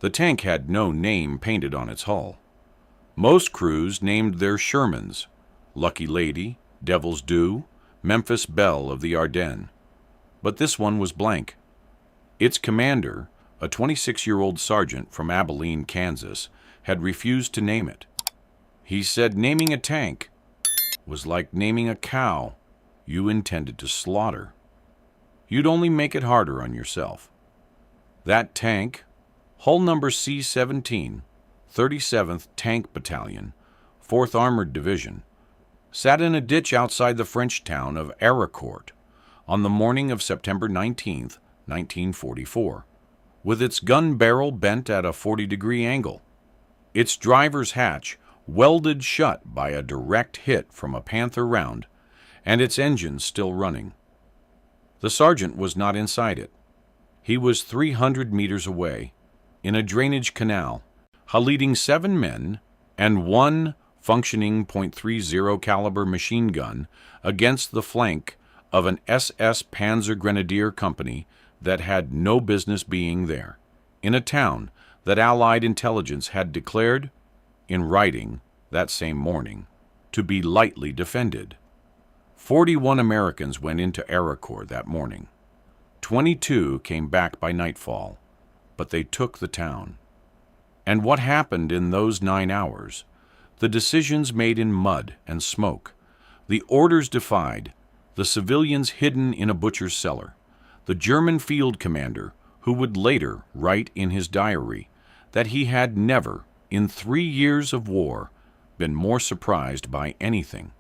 The tank had no name painted on its hull. Most crews named their Shermans: Lucky Lady, Devil's Due, Memphis Belle of the Ardennes. But this one was blank. Its commander, a 26-year-old sergeant from Abilene, Kansas, had refused to name it. He said naming a tank was like naming a cow you intended to slaughter. You'd only make it harder on yourself. That tank, hull number C-17, 37th Tank Battalion, 4th Armored Division, sat in a ditch outside the French town of Arracourt on the morning of September 19, 1944, with its gun barrel bent at a 40-degree angle, its driver's hatch welded shut by a direct hit from a Panther round, and its engines still running. The sergeant was not inside it. He was 300 meters away, in a drainage canal, leading 7 men and 1 functioning .30 caliber machine gun against the flank of an SS Panzer Grenadier Company that had no business being there, in a town that Allied intelligence had declared, in writing that same morning, to be lightly defended. 41 Americans went into Arracourt that morning. 22 came back by nightfall, but they took the town. And what happened in those 9 hours? The decisions made in mud and smoke, the orders defied, the civilians hidden in a butcher's cellar, the German field commander who would later write in his diary that he had never, in 3 years of war, been more surprised by anything,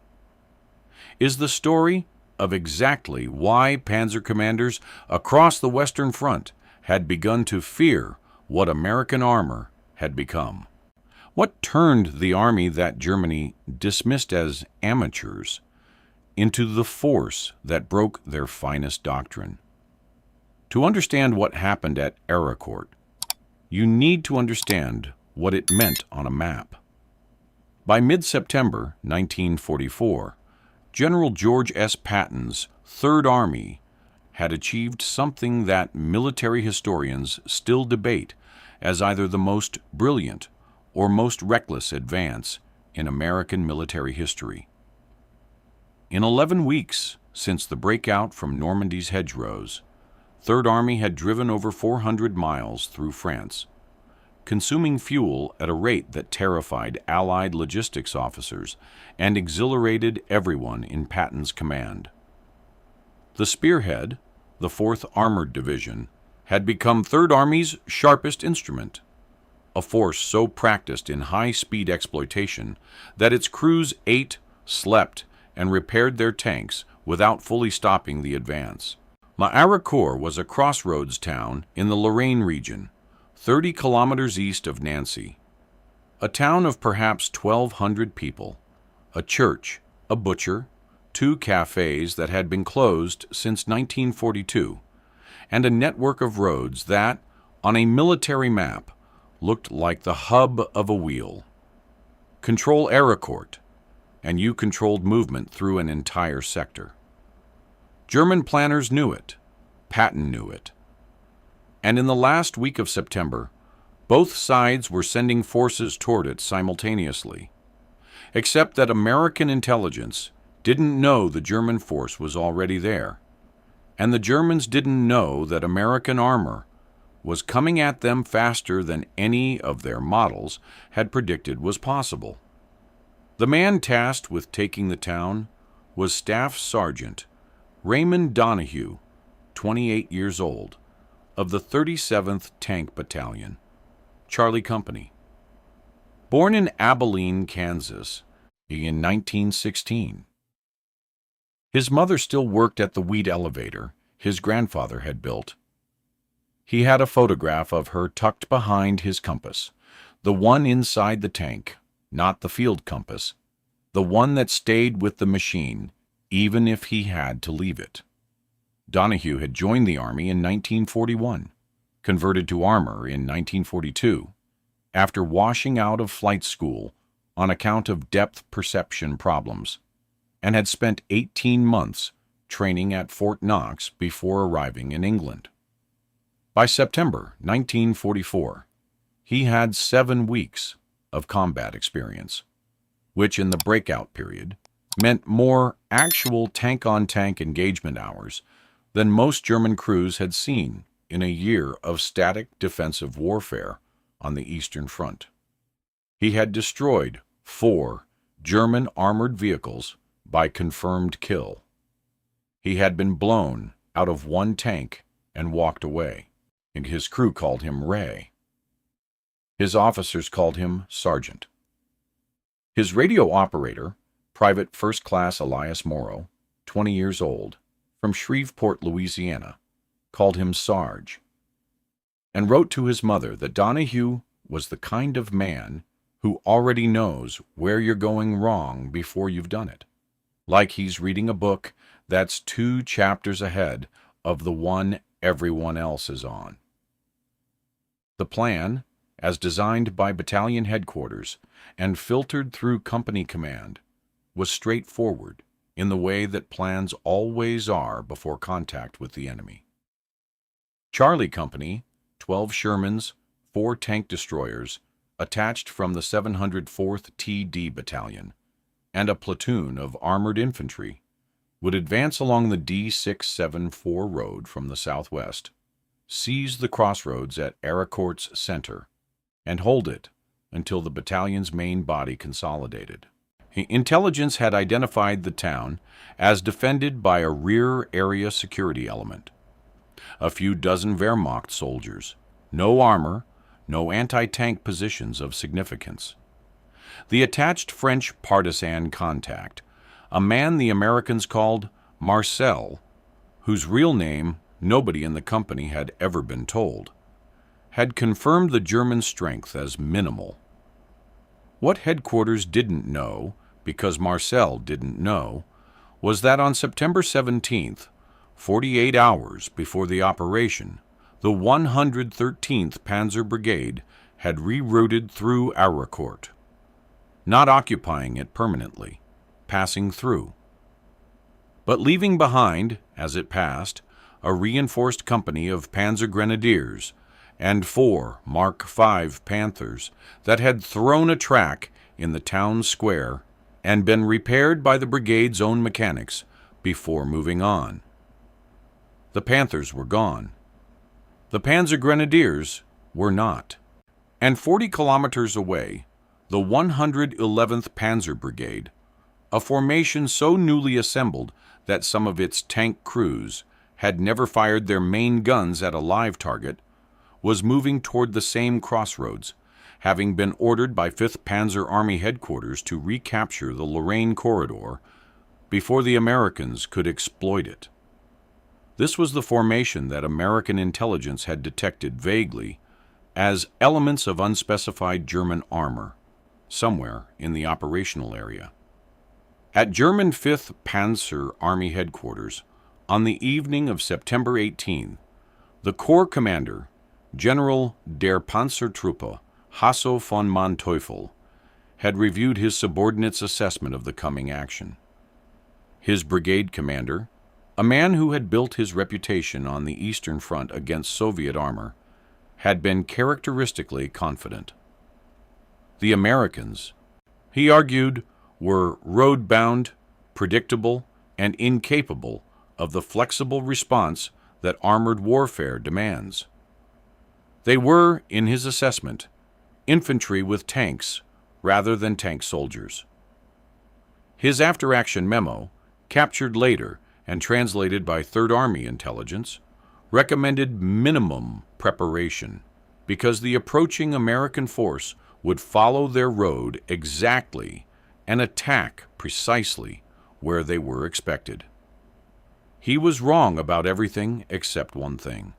is the story of exactly why Panzer commanders across the Western Front had begun to fear what American armor had become. What turned the army that Germany dismissed as amateurs into the force that broke their finest doctrine? To understand what happened at Arracourt, you need to understand what it meant on a map. By mid-September 1944, General George S. Patton's Third Army had achieved something that military historians still debate as either the most brilliant or most reckless advance in American military history. In 11 weeks since the breakout from Normandy's hedgerows, Third Army had driven over 400 miles through France, consuming fuel at a rate that terrified Allied logistics officers and exhilarated everyone in Patton's command. The spearhead, the 4th Armored Division, had become Third Army's sharpest instrument, a force so practiced in high-speed exploitation that its crews ate, slept, and repaired their tanks without fully stopping the advance. Arracourt was a crossroads town in the Lorraine region, 30 kilometers east of Nancy. A town of perhaps 1,200 people, a church, a butcher, 2 cafes that had been closed since 1942, and a network of roads that, on a military map, looked like the hub of a wheel. Control Arracourt, and you controlled movement through an entire sector. German planners knew it. Patton knew it. And in the last week of September, both sides were sending forces toward it simultaneously, except that American intelligence didn't know the German force was already there, and the Germans didn't know that American armor was coming at them faster than any of their models had predicted was possible. The man tasked with taking the town was Staff Sergeant Raymond Donahue, 28 years old, of the 37th Tank Battalion, Charlie Company. Born in Abilene, Kansas, in 1916. His mother still worked at the wheat elevator his grandfather had built. He had a photograph of her tucked behind his compass, the one inside the tank, not the field compass, the one that stayed with the machine, even if he had to leave it. Donahue had joined the Army in 1941, converted to armor in 1942, after washing out of flight school on account of depth perception problems, and had spent 18 months training at Fort Knox before arriving in England. By September 1944, He had 7 weeks of combat experience, which in the breakout period meant more actual tank-on-tank engagement hours than most German crews had seen in a year of static defensive warfare on the Eastern Front. He had destroyed 4 German armored vehicles by confirmed kill. He had been blown out of 1 tank and walked away, and his crew called him Ray. His officers called him Sergeant. His radio operator, Private First Class Elias Morrow, 20 years old, from Shreveport, Louisiana, called him Sarge, and wrote to his mother that Donahue was the kind of man who already knows where you're going wrong before you've done it, like he's reading a book that's 2 chapters ahead of the one everyone else is on. The plan, as designed by battalion headquarters and filtered through company command, was straightforward in the way that plans always are before contact with the enemy. Charlie Company, 12 Shermans, 4 tank destroyers, attached from the 704th TD Battalion, and a platoon of armored infantry, would advance along the D674 road from the southwest, seize the crossroads at Arracourt's center, and hold it until the battalion's main body consolidated. Intelligence had identified the town as defended by a rear area security element. A few dozen Wehrmacht soldiers, no armor, no anti-tank positions of significance. The attached French partisan contact, a man the Americans called Marcel, whose real name nobody in the company had ever been told, had confirmed the German strength as minimal. What headquarters didn't know, because Marcel didn't know, was that on September 17th, 48 hours before the operation, the 113th Panzer Brigade had rerouted through Arracourt, not occupying it permanently, passing through, but leaving behind, as it passed, a reinforced company of Panzer Grenadiers and 4 Mark V Panthers that had thrown a track in the town square and been repaired by the brigade's own mechanics before moving on. The Panthers were gone. The Panzer Grenadiers were not. And 40 kilometers away, the 111th Panzer Brigade, a formation so newly assembled that some of its tank crews had never fired their main guns at a live target, was moving toward the same crossroads, having been ordered by 5th Panzer Army Headquarters to recapture the Lorraine Corridor before the Americans could exploit it. This was the formation that American intelligence had detected vaguely as elements of unspecified German armor, somewhere in the operational area. At German 5th Panzer Army Headquarters, on the evening of September 18, the Corps commander, General der Panzertruppe Hasso von Manteuffel, had reviewed his subordinates' assessment of the coming action. His brigade commander, a man who had built his reputation on the Eastern Front against Soviet armor, had been characteristically confident. The Americans, he argued, were road-bound, predictable, and incapable of the flexible response that armored warfare demands. They were, in his assessment, infantry with tanks rather than tank soldiers. His after-action memo, captured later and translated by Third Army intelligence, recommended minimum preparation because the approaching American force would follow their road exactly and attack precisely where they were expected. He was wrong about everything except one thing.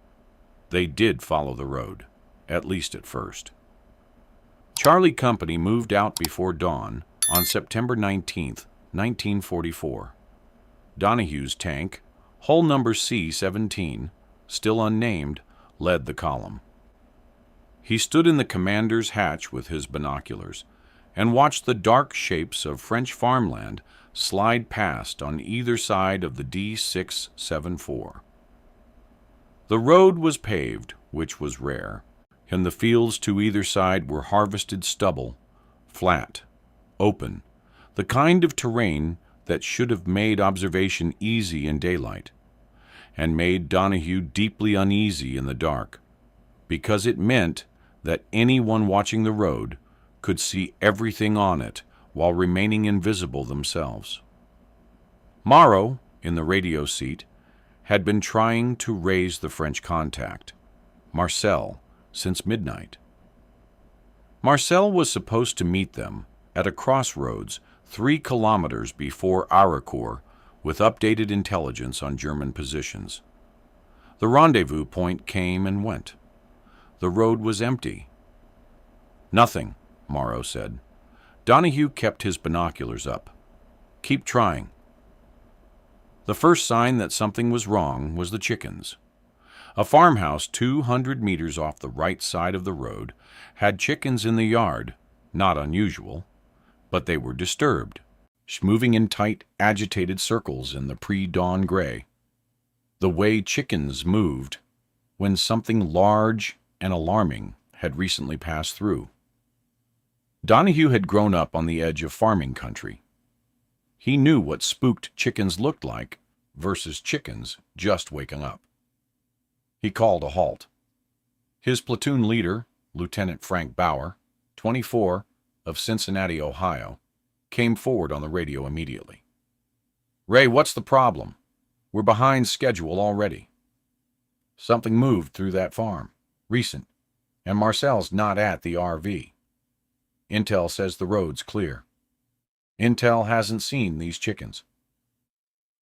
They did follow the road, at least at first. Charlie Company moved out before dawn on September 19, 1944. Donahue's tank, hull number C-17, still unnamed, led the column. He stood in the commander's hatch with his binoculars and watched the dark shapes of French farmland slide past on either side of the D674. The road was paved, which was rare, and the fields to either side were harvested stubble, flat, open, the kind of terrain that should have made observation easy in daylight, and made Donahue deeply uneasy in the dark, because it meant that anyone watching the road could see everything on it while remaining invisible themselves. Morrow, in the radio seat, had been trying to raise the French contact, Marcel, since midnight. Marcel was supposed to meet them at a crossroads 3 kilometers before Arracourt with updated intelligence on German positions. The rendezvous point came and went. The road was empty. "Nothing," Morrow said. Donahue kept his binoculars up. "Keep trying." The first sign that something was wrong was the chickens. A farmhouse 200 meters off the right side of the road had chickens in the yard, not unusual, but they were disturbed, moving in tight, agitated circles in the pre-dawn gray. The way chickens moved when something large and alarming had recently passed through. Donahue had grown up on the edge of farming country. He knew what spooked chickens looked like versus chickens just waking up. He called a halt. His platoon leader, Lieutenant Frank Bauer, 24, of Cincinnati, Ohio, came forward on the radio immediately. "Ray, what's the problem? We're behind schedule already." "Something moved through that farm. Recent. And Marcel's not at the RV. Intel says the road's clear. Intel hasn't seen these chickens."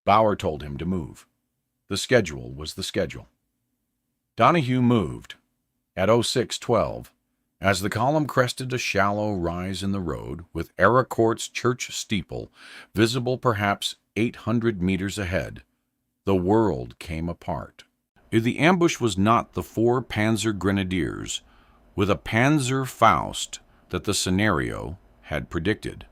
Bauer told him to move. The schedule was the schedule. Donahue moved. At 06:12, as the column crested a shallow rise in the road with Arracourt's church steeple visible perhaps 800 meters ahead, the world came apart. The ambush was not the 4 Panzer grenadiers with a Panzer Faust that the scenario had predicted.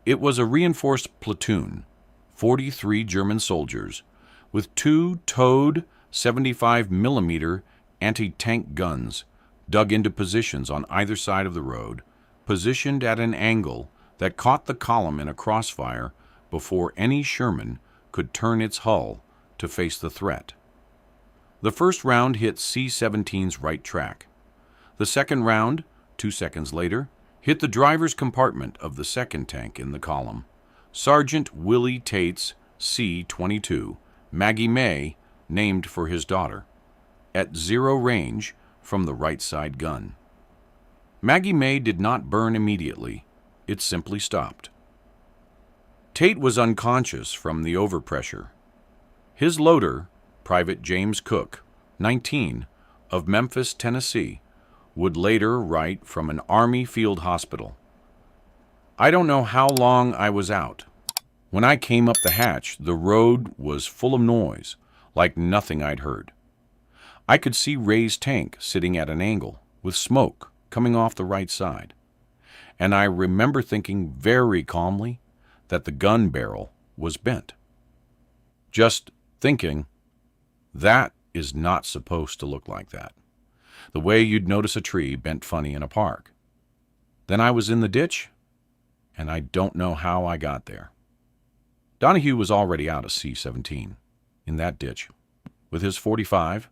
It was a reinforced platoon, 43 German soldiers, with 2 towed 75mm anti-tank guns dug into positions on either side of the road, positioned at an angle that caught the column in a crossfire before any Sherman could turn its hull to face the threat. The first round hit C-17's right track. The second round, 2 seconds later, hit the driver's compartment of the second tank in the column, Sergeant Willie Tate's C-22, Maggie May, named for his daughter, at 0 range from the right side gun. Maggie May did not burn immediately. It simply stopped. Tate was unconscious from the overpressure. His loader, Private James Cook, 19, of Memphis, Tennessee, would later write from an Army field hospital. "I don't know how long I was out. When I came up the hatch, the road was full of noise, like nothing I'd heard. I could see Ray's tank sitting at an angle, with smoke coming off the right side. And I remember thinking very calmly that the gun barrel was bent. Just thinking, that is not supposed to look like that. The way you'd notice a tree bent funny in a park. Then I was in the ditch, and I don't know how I got there." Donahue was already out of C-17, in that ditch, with his .45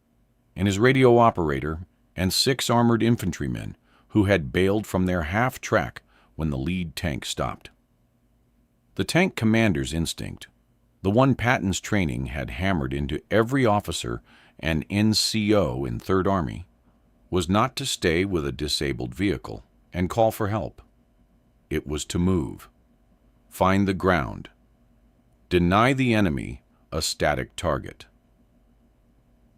and his radio operator and 6 armored infantrymen who had bailed from their half-track when the lead tank stopped. The tank commander's instinct, the one Patton's training had hammered into every officer and NCO in Third Army, was not to stay with a disabled vehicle and call for help. It was to move, find the ground, deny the enemy a static target.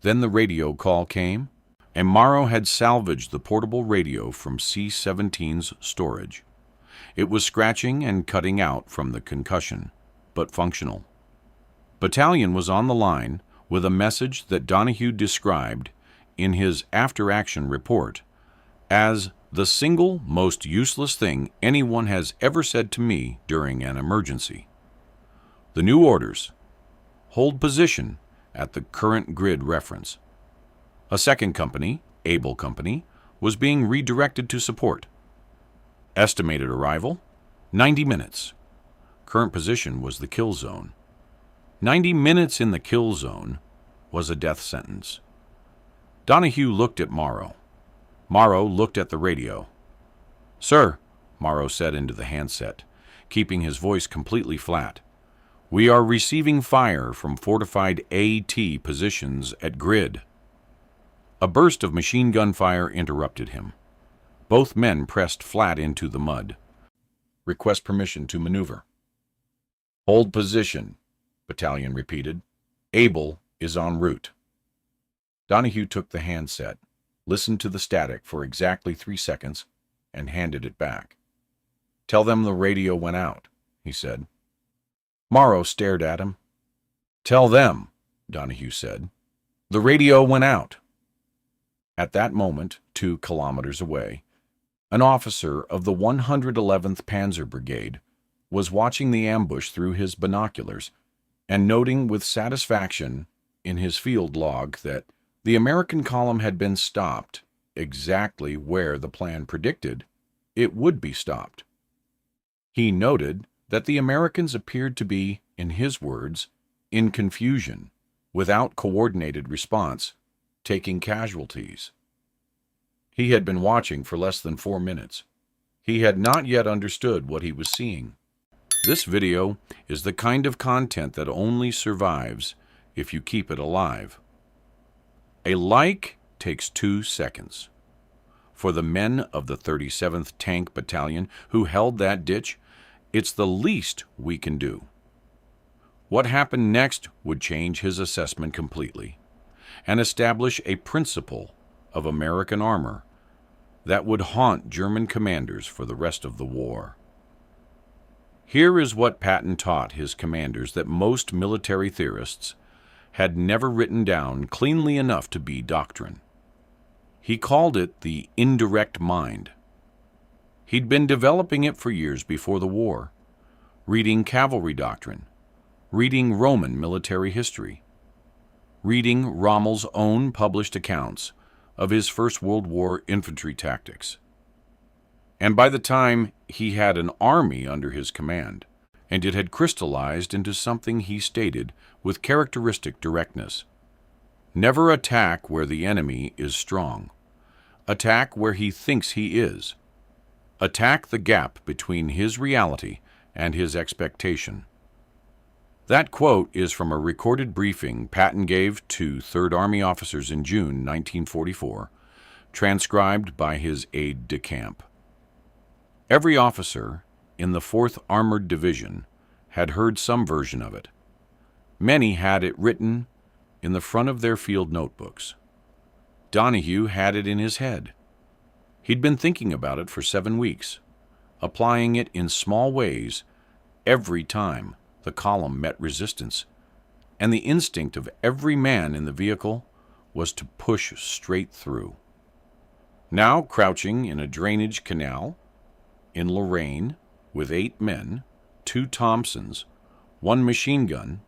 Then the radio call came, and Morrow had salvaged the portable radio from C-17's storage. It was scratching and cutting out from the concussion, but functional. Battalion was on the line with a message that Donahue described in his after-action report as the single most useless thing anyone has ever said to me during an emergency. The new orders: hold position at the current grid reference. A second company, Able Company was being redirected to support. Estimated arrival, 90 minutes. Current position was the kill zone. 90 minutes in the kill zone was a death sentence. Donahue looked at Morrow. Morrow looked at the radio. "Sir," Morrow said into the handset, keeping his voice completely flat, "we are receiving fire from fortified AT positions at grid." A burst of machine gun fire interrupted him. Both men pressed flat into the mud. "Request permission to maneuver." "Hold position," Battalion repeated. "Able is en route." Donahue took the handset, listened to the static for exactly 3 seconds, and handed it back. "Tell them the radio went out," he said. Morrow stared at him. "Tell them," Donahue said, "the radio went out." At that moment, 2 kilometers away, an officer of the 111th Panzer Brigade was watching the ambush through his binoculars and noting with satisfaction in his field log that the American column had been stopped exactly where the plan predicted it would be stopped. He noted that the Americans appeared to be, in his words, in confusion, without coordinated response, taking casualties. He had been watching for less than 4 minutes. He had not yet understood what he was seeing. This video is the kind of content that only survives if you keep it alive. A like takes 2 seconds. For the men of the 37th Tank Battalion who held that ditch, it's the least we can do. What happened next would change his assessment completely and establish a principle of American armor that would haunt German commanders for the rest of the war. Here is what Patton taught his commanders that most military theorists had never written down cleanly enough to be doctrine. He called it the indirect mind. He'd been developing it for years before the war, reading cavalry doctrine, reading Roman military history, reading Rommel's own published accounts of his First World War infantry tactics. And by the time he had an army under his command, and it had crystallized into something he stated with characteristic directness: never attack where the enemy is strong. Attack where he thinks he is. Attack the gap between his reality and his expectation. That quote is from a recorded briefing Patton gave to Third Army officers in June 1944, transcribed by his aide-de-camp. Every officer in the 4th Armored Division had heard some version of it. Many had it written in the front of their field notebooks. Donahue had it in his head. He'd been thinking about it for 7 weeks, applying it in small ways every time the column met resistance, and the instinct of every man in the vehicle was to push straight through. Now crouching in a drainage canal in Lorraine with 8 men, 2 Thompsons, 1 machine gun,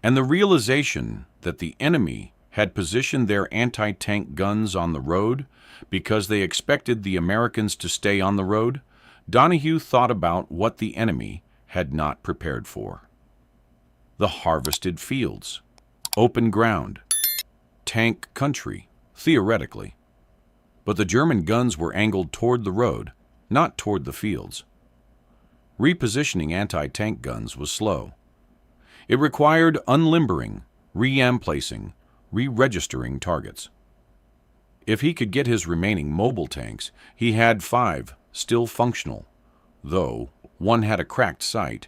and the realization that the enemy had positioned their anti-tank guns on the road because they expected the Americans to stay on the road, Donahue thought about what the enemy had not prepared for. The harvested fields, open ground, tank country, theoretically. But the German guns were angled toward the road, not toward the fields. Repositioning anti-tank guns was slow. It required unlimbering, re-emplacing, re-registering targets. If he could get his remaining mobile tanks, he had 5 still functional, though one had a cracked sight,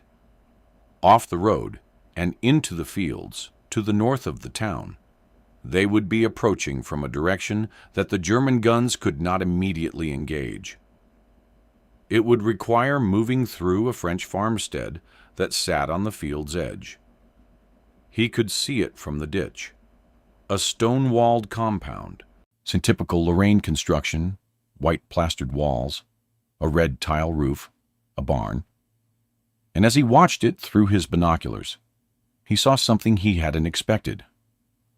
off the road and into the fields to the north of the town. They would be approaching from a direction that the German guns could not immediately engage. It would require moving through a French farmstead that sat on the field's edge. He could see it from the ditch. A stone-walled compound, in typical Lorraine construction, white plastered walls, a red tile roof, a barn. And as he watched it through his binoculars, he saw something he hadn't expected.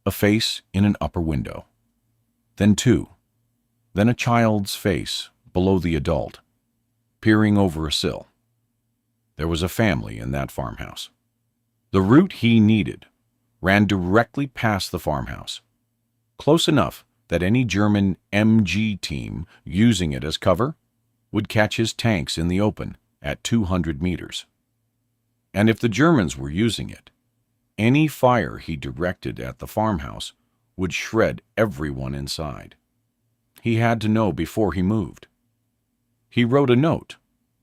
A face in an upper window. Then 2, then a child's face below the adult, peering over a sill. There was a family in that farmhouse. The route he needed ran directly past the farmhouse, close enough that any German MG team using it as cover would catch his tanks in the open at 200 meters. And if the Germans were using it, any fire he directed at the farmhouse would shred everyone inside. He had to know before he moved. He wrote a note,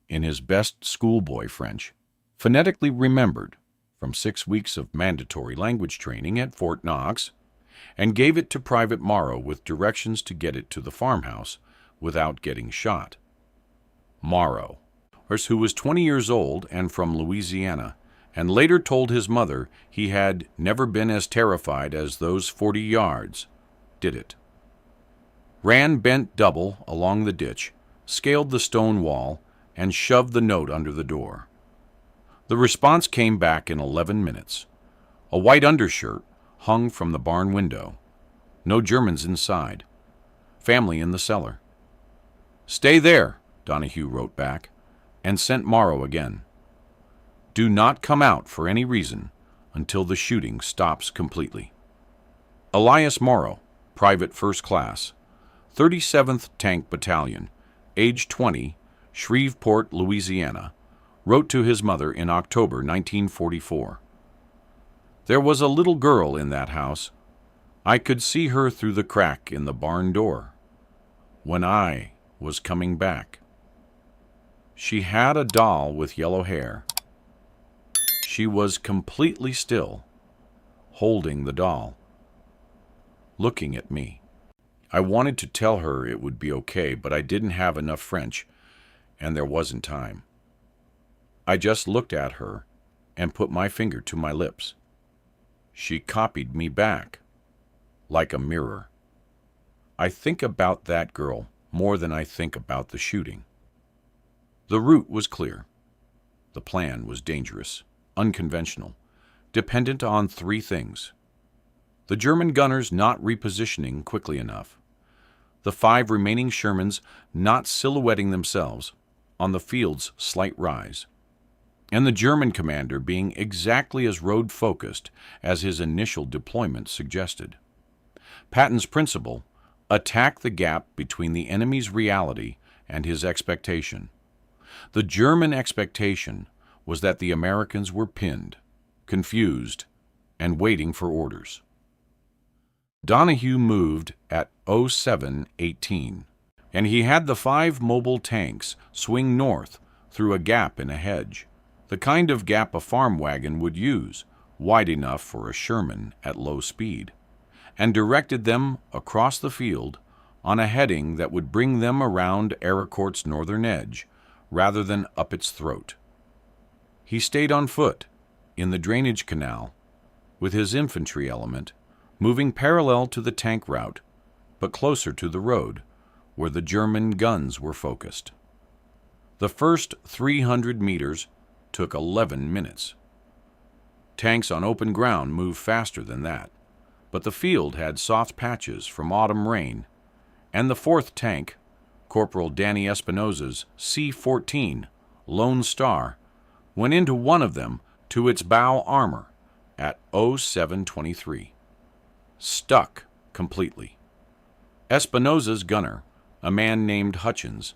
in his best schoolboy French, phonetically remembered from 6 weeks of mandatory language training at Fort Knox, and gave it to Private Morrow with directions to get it to the farmhouse without getting shot. Morrow, who was 20 years old and from Louisiana, and later told his mother he had never been as terrified as those 40 yards, did it. Ran bent double along the ditch, scaled the stone wall, and shoved the note under the door. The response came back in 11 minutes. A white undershirt hung from the barn window. No Germans inside. Family in the cellar. "Stay there," Donahue wrote back, and sent Morrow again. "Do not come out for any reason until the shooting stops completely." Elias Morrow, Private First Class, 37th Tank Battalion, age 20, Shreveport, Louisiana, wrote to his mother in October 1944. "There was a little girl in that house. I could see her through the crack in the barn door when I was coming back. She had a doll with yellow hair. She was completely still, holding the doll, looking at me. I wanted to tell her it would be okay, but I didn't have enough French, and there wasn't time. I just looked at her and put my finger to my lips. She copied me back, like a mirror. I think about that girl more than I think about the shooting." The route was clear. The plan was dangerous, unconventional, dependent on 3 things: the German gunners not repositioning quickly enough, the 5 remaining Shermans not silhouetting themselves on the field's slight rise, and the German commander being exactly as road-focused as his initial deployment suggested. Patton's principle: attack the gap between the enemy's reality and his expectation. The German expectation was that the Americans were pinned, confused, and waiting for orders. Donahue moved at 07:18, and he had the 5 mobile tanks swing north through a gap in a hedge, the kind of gap a farm wagon would use, wide enough for a Sherman at low speed, and directed them across the field on a heading that would bring them around Arracourt's northern edge rather than up its throat. He stayed on foot in the drainage canal with his infantry element, moving parallel to the tank route, but closer to the road, where the German guns were focused. The first 300 meters took 11 minutes. Tanks on open ground moved faster than that, but the field had soft patches from autumn rain, and the 4th tank, Corporal Danny Espinosa's C-14 Lone Star, went into one of them to its bow armor at 07:23. Stuck completely. Espinosa's gunner, a man named Hutchins,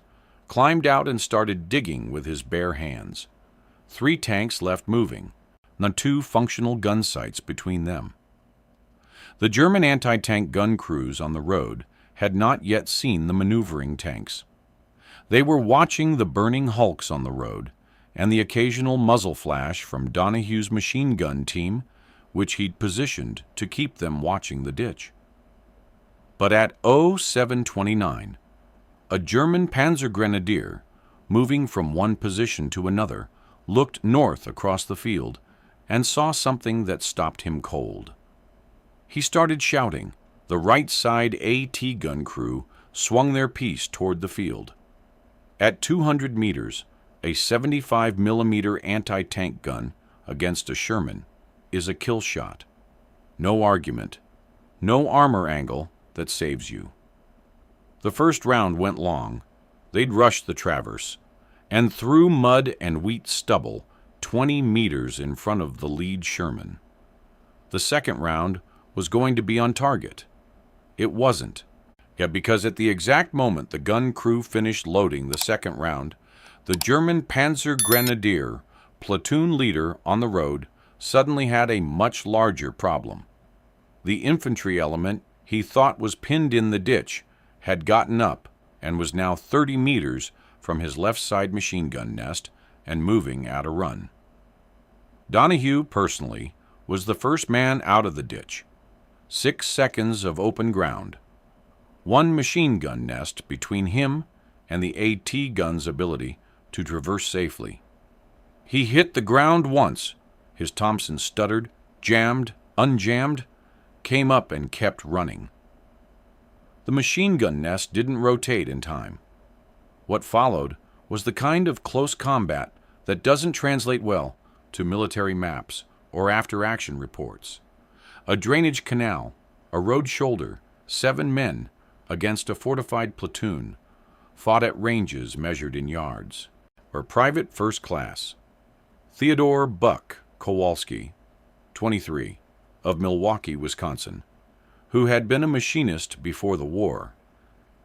climbed out and started digging with his bare hands. 3 tanks left moving, the 2 functional gun sights between them. The German anti-tank gun crews on the road had not yet seen the maneuvering tanks. They were watching the burning hulks on the road and the occasional muzzle flash from Donahue's machine gun team, which he'd positioned to keep them watching the ditch. But at 07:29, a German Panzer grenadier, moving from one position to another, looked north across the field and saw something that stopped him cold. He started shouting. The right side AT gun crew swung their piece toward the field. At 200 meters, a 75 millimeter anti-tank gun against a Sherman is a kill shot. No argument, no armor angle that saves you. The first round went long. They'd rushed the traverse, and through mud and wheat stubble 20 meters in front of the lead Sherman. The second round was going to be on target. It wasn't. Yet because at the exact moment the gun crew finished loading the second round, the German Panzer Grenadier, platoon leader on the road, suddenly had a much larger problem. The infantry element he thought was pinned in the ditch had gotten up and was now 30 meters from his left side machine gun nest and moving at a run. Donahue, personally, was the first man out of the ditch. 6 seconds of open ground. One machine gun nest between him and the AT gun's ability to traverse safely. He hit the ground once. His Thompson stuttered, jammed, unjammed, came up and kept running. The machine gun nest didn't rotate in time. What followed was the kind of close combat that doesn't translate well to military maps or after-action reports. A drainage canal, a road shoulder, 7 men against a fortified platoon, fought at ranges measured in yards, where Private First Class Theodore Buck Kowalski, 23, of Milwaukee, Wisconsin, who had been a machinist before the war,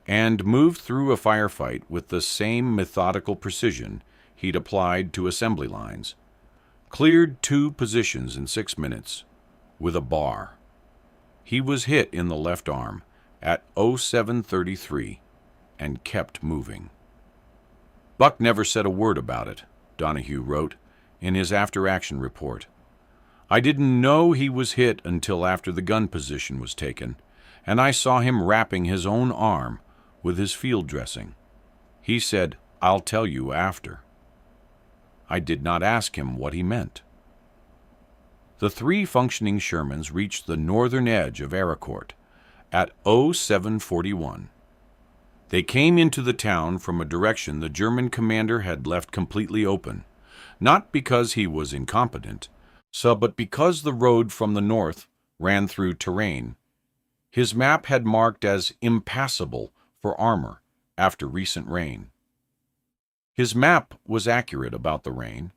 and moved through a firefight with the same methodical precision he'd applied to assembly lines, cleared 2 positions in 6 minutes with a bar. He was hit in the left arm at 0733 and kept moving. Buck never said a word about it, Donahue wrote in his after-action report. I didn't know he was hit until after the gun position was taken, and I saw him wrapping his own arm with his field dressing. He said, "I'll tell you after." I did not ask him what he meant. The 3 functioning Shermans reached the northern edge of Arracourt at 0741. They came into the town from a direction the German commander had left completely open, not because he was incompetent, but because the road from the north ran through terrain his map had marked as impassable for armor after recent rain. His map was accurate about the rain.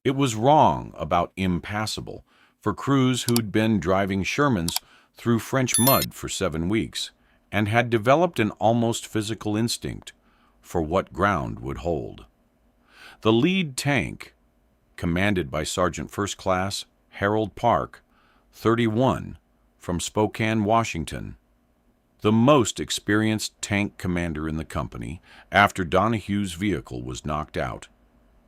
It was wrong about impassable for crews who'd been driving Shermans through French mud for 7 weeks and had developed an almost physical instinct for what ground would hold. The lead tank, commanded by Sergeant First Class Harold Park, 31, from Spokane, Washington, the most experienced tank commander in the company after Donahue's vehicle was knocked out,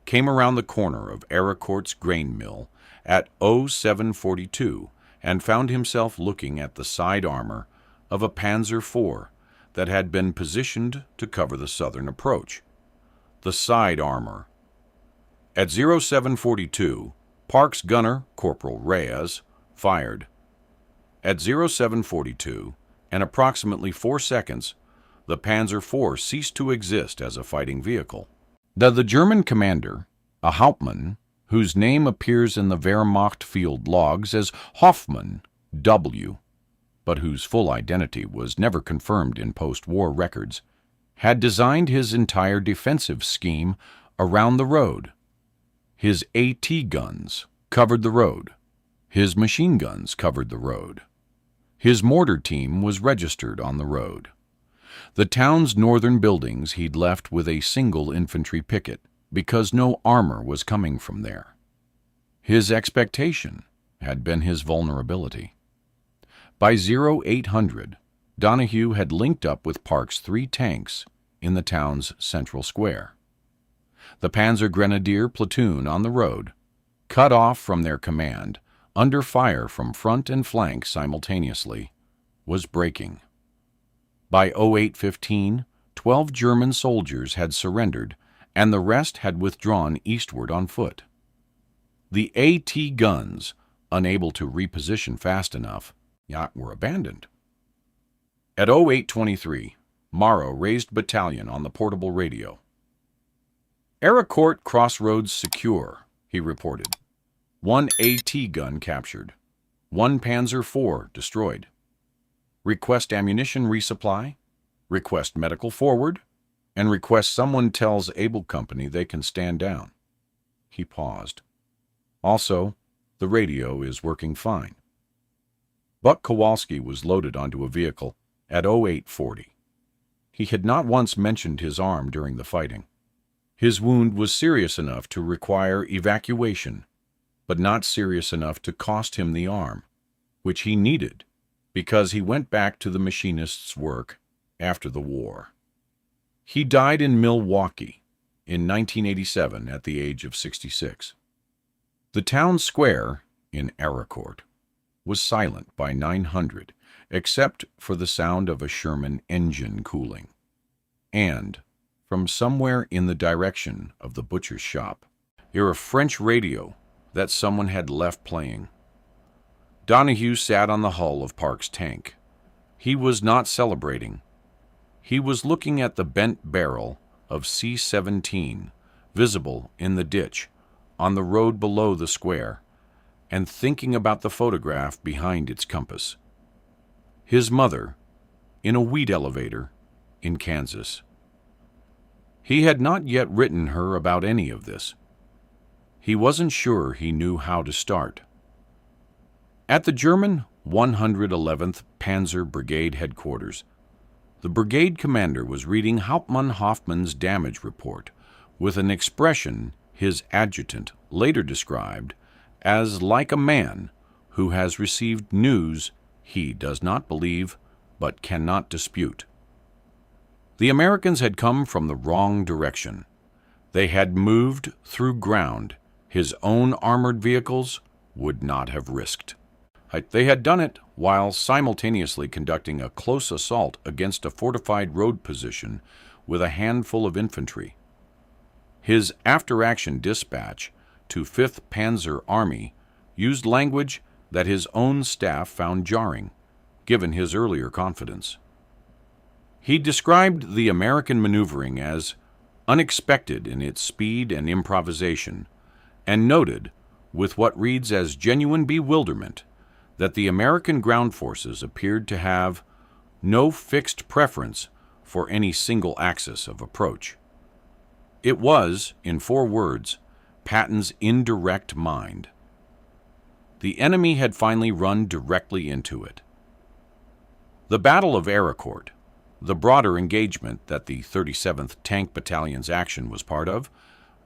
came around the corner of Arracourt's grain mill at 0742 and found himself looking at the side armor of a Panzer IV that had been positioned to cover the southern approach. The side armor. At 0742, Park's gunner, Corporal Reyes, fired. At 0742, and approximately 4 seconds, the Panzer IV ceased to exist as a fighting vehicle. The German commander, a Hauptmann, whose name appears in the Wehrmacht field logs as Hoffmann W., but whose full identity was never confirmed in post-war records, had designed his entire defensive scheme around the road. His AT guns covered the road. His machine guns covered the road. His mortar team was registered on the road. The town's northern buildings he'd left with a single infantry picket because no armor was coming from there. His expectation had been his vulnerability. By 0800, Donahue had linked up with Park's 3 tanks in the town's central square. The Panzer Grenadier platoon on the road, cut off from their command, under fire from front and flank simultaneously, was breaking. By 0815, 12 German soldiers had surrendered, and the rest had withdrawn eastward on foot. The AT guns, unable to reposition fast enough, were abandoned. At 0823, Morrow raised battalion on the portable radio. Arracourt crossroads secure, he reported. 1 AT gun captured. 1 Panzer IV destroyed. Request ammunition resupply? request medical forward, and request someone tells Able Company they can stand down. He paused. Also, the radio is working fine. Buck Kowalski was loaded onto a vehicle at 0840. He had not once mentioned his arm during the fighting. His wound was serious enough to require evacuation, but not serious enough to cost him the arm, which he needed because he went back to the machinist's work after the war. He died in Milwaukee in 1987 at the age of 66. The town square in Arracourt was silent by 900, except for the sound of a Sherman engine cooling. And, from somewhere in the direction of the butcher's shop, a French radio that someone had left playing. Donahue sat on the hull of Park's tank. He was not celebrating. He was looking at the bent barrel of C-17, visible in the ditch, on the road below the square, and thinking about the photograph behind its compass. His mother, in a wheat elevator, in Kansas. He had not yet written her about any of this. He wasn't sure he knew how to start. At the German 111th Panzer Brigade headquarters, the brigade commander was reading Hauptmann Hoffmann's damage report with an expression his adjutant later described as like a man who has received news he does not believe but cannot dispute. The Americans had come from the wrong direction. They had moved through ground his own armored vehicles would not have risked. They had done it while simultaneously conducting a close assault against a fortified road position with a handful of infantry. His after-action dispatch to 5th Panzer Army used language that his own staff found jarring, given his earlier confidence. He described the American maneuvering as unexpected in its speed and improvisation, and noted, with what reads as genuine bewilderment, that the American ground forces appeared to have no fixed preference for any single axis of approach. It was, in 4 words, Patton's indirect mind. The enemy had finally run directly into it. The Battle of Arracourt, the broader engagement that the 37th Tank Battalion's action was part of,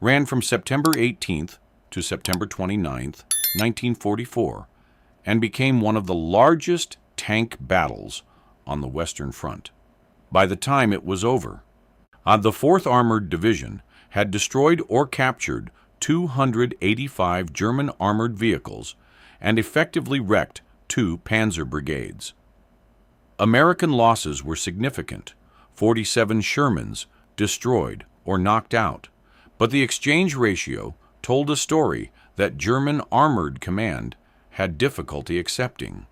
ran from September 18th to September 29th, 1944, and became one of the largest tank battles on the Western Front. By the time it was over, the 4th Armored Division had destroyed or captured 285 German armored vehicles and effectively wrecked 2 Panzer brigades. American losses were significant, 47 Shermans destroyed or knocked out, but the exchange ratio told a story that German Armored Command had difficulty accepting.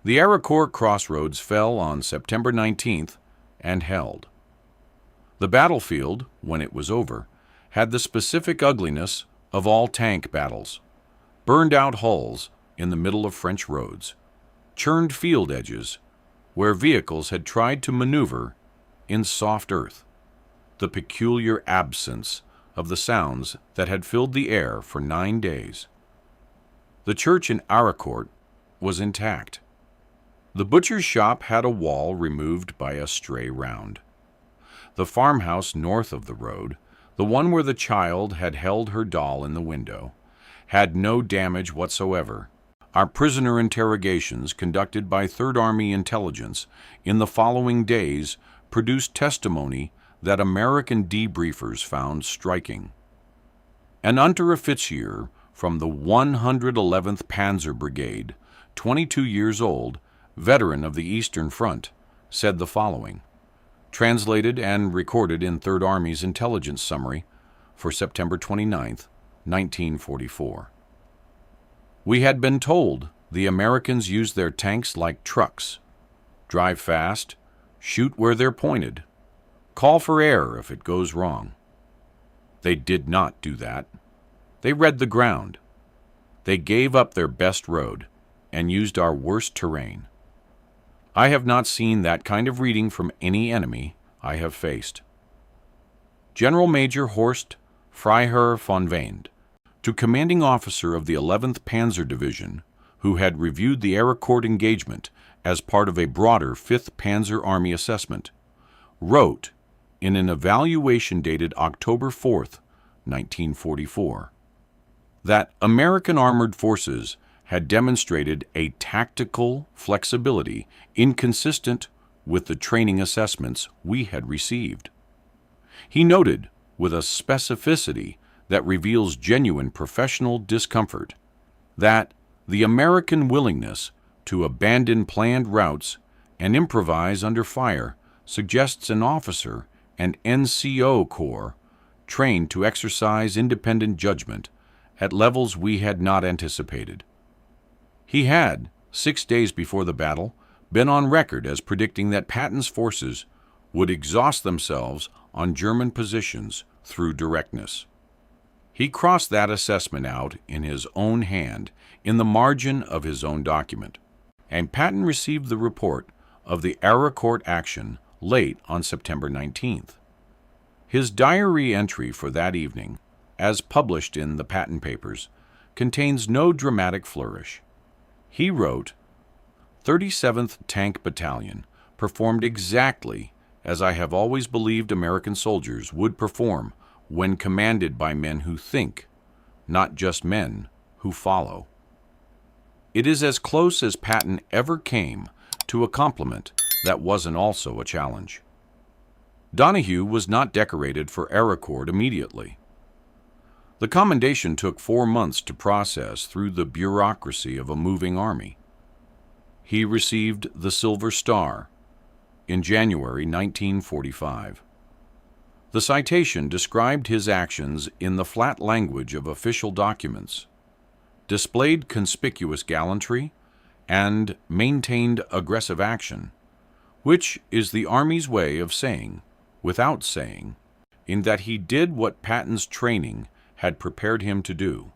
The Arracourt crossroads fell on September 19th and held. The battlefield, when it was over, had the specific ugliness of all tank battles: burned-out hulls in the middle of French roads, churned field edges where vehicles had tried to maneuver in soft earth, the peculiar absence of the sounds that had filled the air for 9 days. The church in Arracourt was intact. The butcher's shop had a wall removed by a stray round. The farmhouse north of the road, the one where the child had held her doll in the window, had no damage whatsoever. Our prisoner interrogations conducted by Third Army Intelligence in the following days produced testimony that American debriefers found striking. An Unteroffizier from the 111th Panzer Brigade, 22 years old, veteran of the Eastern Front, said the following, translated and recorded in Third Army's intelligence summary for September 29, 1944. We had been told the Americans use their tanks like trucks, drive fast, shoot where they're pointed, call for air if it goes wrong. They did not do that. They read the ground. They gave up their best road and used our worst terrain. I have not seen that kind of reading from any enemy I have faced. General Major Horst Freiherr von Wende, to commanding officer of the 11th Panzer Division, who had reviewed the Arracourt engagement as part of a broader 5th Panzer Army assessment, wrote in an evaluation dated October 4th, 1944, that American armored forces had demonstrated a tactical flexibility inconsistent with the training assessments we had received. He noted, with a specificity that reveals genuine professional discomfort, that the American willingness to abandon planned routes and improvise under fire suggests an officer and NCO corps trained to exercise independent judgment at levels we had not anticipated. He had, 6 days before the battle, been on record as predicting that Patton's forces would exhaust themselves on German positions through directness. He crossed that assessment out in his own hand in the margin of his own document, and Patton received the report of the Arracourt action late on September 19th. His diary entry for that evening, as published in the Patton papers, contains no dramatic flourish. He wrote, "37th Tank Battalion performed exactly as I have always believed American soldiers would perform when commanded by men who think, not just men who follow." It is as close as Patton ever came to a compliment that wasn't also a challenge. Donahue was not decorated for Arracourt immediately. The commendation took 4 months to process through the bureaucracy of a moving army. He received the Silver Star in January 1945. The citation described his actions in the flat language of official documents, displayed conspicuous gallantry, and maintained aggressive action, which is the Army's way of saying, without saying, in that he did what Patton's training had prepared him to do.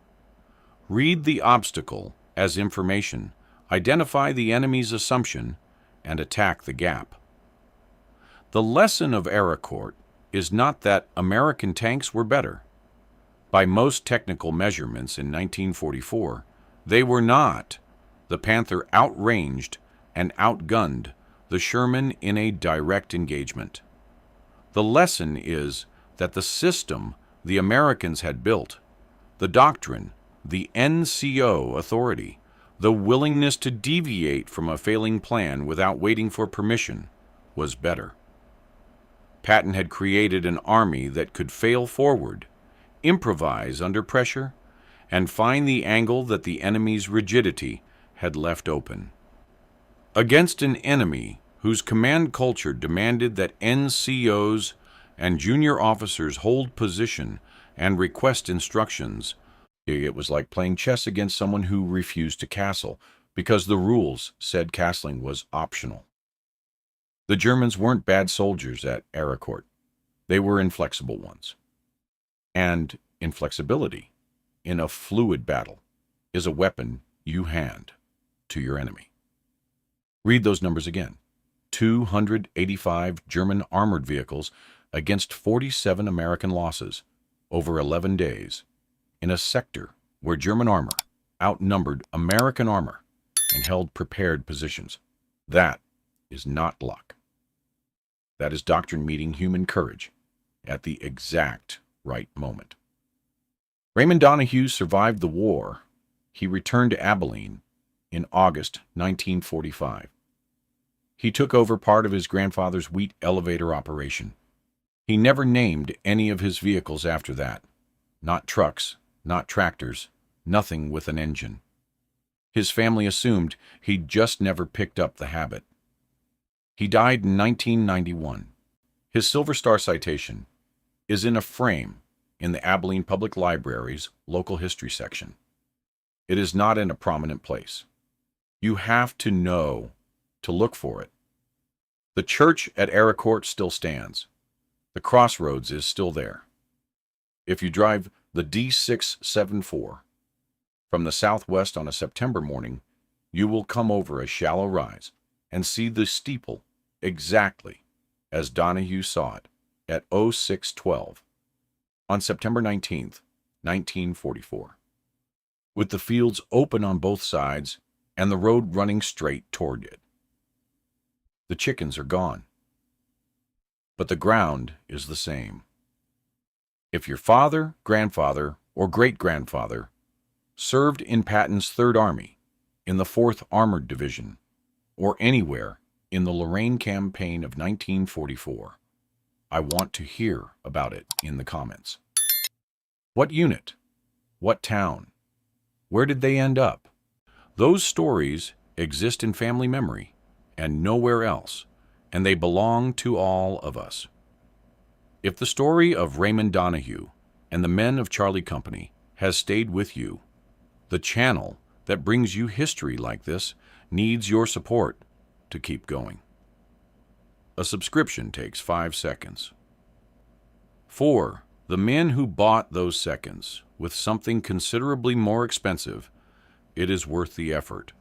Read the obstacle as information, identify the enemy's assumption, and attack the gap. The lesson of Arracourt is not that American tanks were better. By most technical measurements in 1944, they were not. The Panther outranged and outgunned the Sherman in a direct engagement. The lesson is that the system the Americans had built, the doctrine, the NCO authority, the willingness to deviate from a failing plan without waiting for permission, was better. Patton had created an army that could fail forward, improvise under pressure, and find the angle that the enemy's rigidity had left open. Against an enemy whose command culture demanded that NCOs and junior officers hold position and request instructions, it was like playing chess against someone who refused to castle because the rules said castling was optional. The Germans weren't bad soldiers at Arracourt. They were inflexible ones. And inflexibility in a fluid battle is a weapon you hand to your enemy. Read those numbers again. 285 German armored vehicles against 47 American losses over 11 days in a sector where German armor outnumbered American armor and held prepared positions. That is not luck. That is doctrine meeting human courage at the exact right moment. Raymond Donahue survived the war. He returned to Abilene in August 1945. He took over part of his grandfather's wheat elevator operation. He never named any of his vehicles after that. Not trucks, not tractors, nothing with an engine. His family assumed he'd just never picked up the habit. He died in 1991. His Silver Star citation is in a frame in the Abilene Public Library's local history section. It is not in a prominent place. You have to know to look for it. The church at Arracourt still stands. The crossroads is still there. If you drive the D674 from the southwest on a September morning, you will come over a shallow rise and see the steeple exactly as Donahue saw it at 0612 on September 19th, 1944, with the fields open on both sides and the road running straight toward it. The chickens are gone, but the ground is the same. If your father, grandfather, or great-grandfather served in Patton's Third Army, in the 4th Armored Division, or anywhere in the Lorraine Campaign of 1944, I want to hear about it in the comments. What unit? What town? Where did they end up? Those stories exist in family memory and nowhere else, and they belong to all of us. If the story of Raymond Donahue and the men of Charlie Company has stayed with you, the channel that brings you history like this needs your support to keep going. A subscription takes 5 seconds. For the men who bought those seconds with something considerably more expensive, it is worth the effort.